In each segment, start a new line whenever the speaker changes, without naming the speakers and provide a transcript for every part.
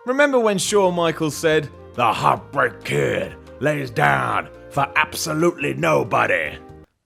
Remember when Shawn Michaels said, "The Heartbreak Kid lays down for absolutely nobody"?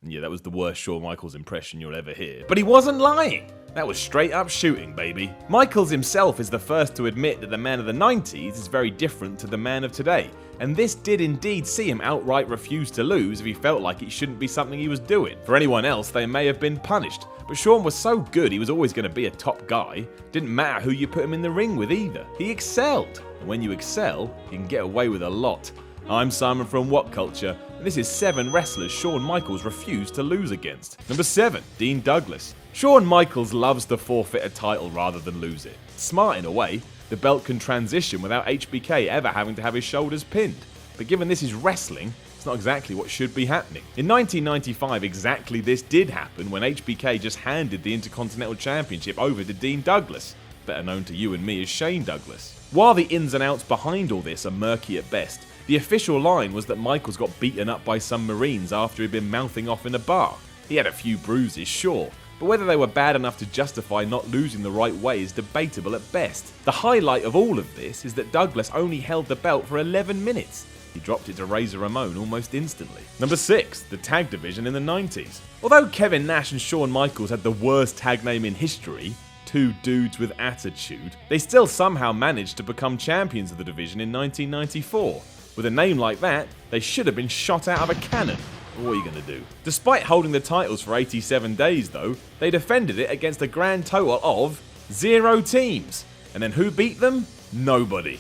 Yeah, that was the worst Shawn Michaels impression you'll ever hear. But he wasn't lying. That was straight up shooting, baby. Michaels himself is the first to admit that the man of the 90s is very different to the man of today. And this did indeed see him outright refuse to lose if he felt like it shouldn't be something he was doing. For anyone else, they may have been punished. But Shawn was so good he was always going to be a top guy. Didn't matter who you put him in the ring with either. He excelled. And when you excel, you can get away with a lot. I'm Simon from WhatCulture, and this is 7 wrestlers Shawn Michaels refused to lose against. Number 7, Dean Douglas. Shawn Michaels loves to forfeit a title rather than lose it. Smart in a way, the belt can transition without HBK ever having to have his shoulders pinned. But given this is wrestling, it's not exactly what should be happening. In 1995, exactly this did happen when HBK just handed the Intercontinental Championship over to Dean Douglas, better known to you and me as Shane Douglas. While the ins and outs behind all this are murky at best, the official line was that Michaels got beaten up by some Marines after he'd been mouthing off in a bar. He had a few bruises, sure, but whether they were bad enough to justify not losing the right way is debatable at best. The highlight of all of this is that Douglas only held the belt for 11 minutes. He dropped it to Razor Ramon almost instantly. Number 6, the tag division in the 90s. Although Kevin Nash and Shawn Michaels had the worst tag name in history, two dudes with attitude, they still somehow managed to become champions of the division in 1994. With a name like that, they should have been shot out of a cannon. What are you going to do? Despite holding the titles for 87 days though, they defended it against a grand total of 0 teams. And then who beat them? Nobody.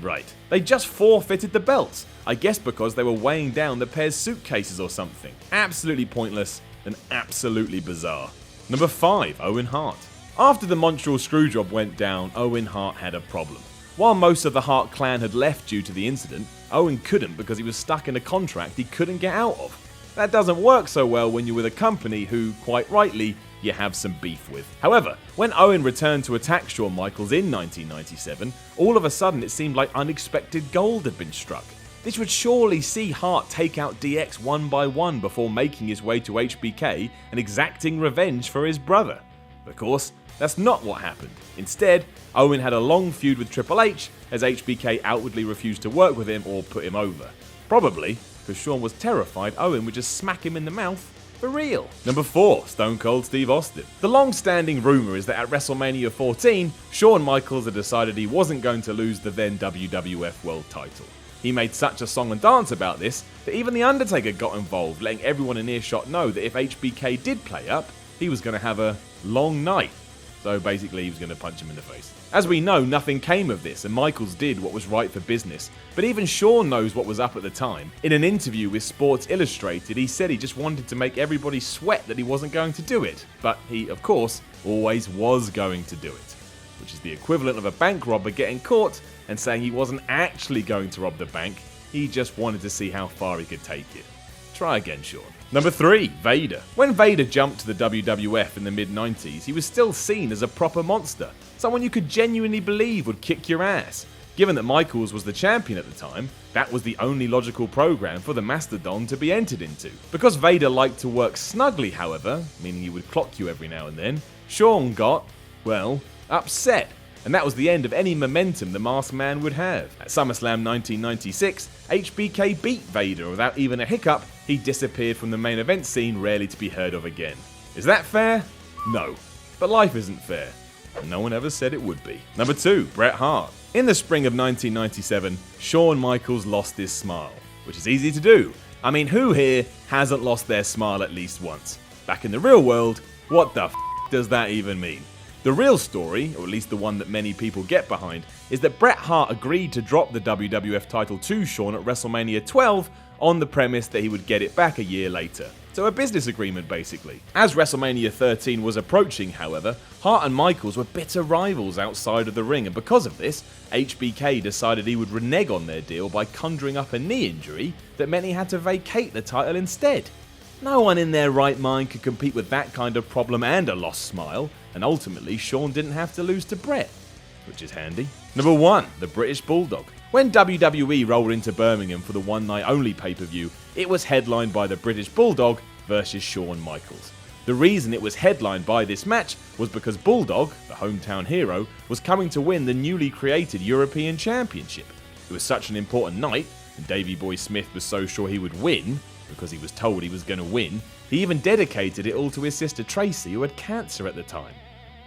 Right. They just forfeited the belts. I guess because they were weighing down the pair's suitcases or something. Absolutely pointless and absolutely bizarre. Number 5, Owen Hart. After the Montreal Screwjob went down, Owen Hart had a problem. While most of the Hart clan had left due to the incident, Owen couldn't because he was stuck in a contract he couldn't get out of. That doesn't work so well when you're with a company who, quite rightly, you have some beef with. However, when Owen returned to attack Shawn Michaels in 1997, all of a sudden it seemed like unexpected gold had been struck. This would surely see Hart take out DX one by one before making his way to HBK and exacting revenge for his brother. Of course, that's not what happened. Instead, Owen had a long feud with Triple H as HBK outwardly refused to work with him or put him over. Probably because Shawn was terrified Owen would just smack him in the mouth for real. Number 4, Stone Cold Steve Austin. The long-standing rumour is that at WrestleMania 14, Shawn Michaels had decided he wasn't going to lose the then WWF World title. He made such a song and dance about this that even The Undertaker got involved, letting everyone in earshot know that if HBK did play up, he was going to have a long night. So basically he was going to punch him in the face. As we know, nothing came of this and Michaels did what was right for business. But even Shawn knows what was up at the time. In an interview with Sports Illustrated, he said he just wanted to make everybody sweat that he wasn't going to do it. But he, of course, always was going to do it. Which is the equivalent of a bank robber getting caught and saying he wasn't actually going to rob the bank. He just wanted to see how far he could take it. Try again, Shawn. Number 3, Vader. When Vader jumped to the WWF in the mid-90s, he was still seen as a proper monster, someone you could genuinely believe would kick your ass. Given that Michaels was the champion at the time, that was the only logical program for the Mastodon to be entered into. Because Vader liked to work snugly, however, meaning he would clock you every now and then, Shawn got, well, upset. And that was the end of any momentum the Masked Man would have. At SummerSlam 1996, HBK beat Vader without even a hiccup. He disappeared from the main event scene, rarely to be heard of again. Is that fair? No. But life isn't fair. And no one ever said it would be. Number 2, Bret Hart. In the spring of 1997, Shawn Michaels lost his smile, which is easy to do. I mean, who here hasn't lost their smile at least once? Back in the real world, what the f*** does that even mean? The real story, or at least the one that many people get behind, is that Bret Hart agreed to drop the WWF title to Shawn at WrestleMania 12 on the premise that he would get it back a year later. So a business agreement basically. As WrestleMania 13 was approaching, however, Hart and Michaels were bitter rivals outside of the ring, and because of this, HBK decided he would renege on their deal by conjuring up a knee injury that meant he had to vacate the title instead. No one in their right mind could compete with that kind of problem and a lost smile, and ultimately Shawn didn't have to lose to Bret, which is handy. Number 1, the British Bulldog. When WWE rolled into Birmingham for the one night only pay-per-view, it was headlined by the British Bulldog versus Shawn Michaels. The reason it was headlined by this match was because Bulldog, the hometown hero, was coming to win the newly created European Championship. It was such an important night, and Davey Boy Smith was so sure he would win, because he was told he was going to win, he even dedicated it all to his sister Tracy, who had cancer at the time.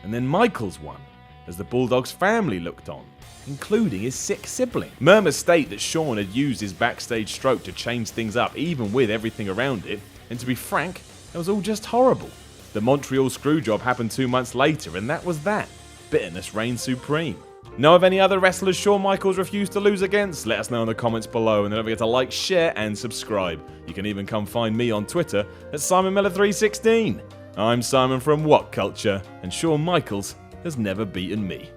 And then Michaels won, as the Bulldog's family looked on, including his sick sibling. Murmurs state that Shawn had used his backstage stroke to change things up, even with everything around it, and to be frank, it was all just horrible. The Montreal Screwjob happened 2 months later, and that was that. Bitterness reigned supreme. Know of any other wrestlers Shawn Michaels refused to lose against? Let us know in the comments below, and don't forget to like, share, and subscribe. You can even come find me on Twitter at SimonMiller316. I'm Simon from WhatCulture, and Shawn Michaels has never beaten me.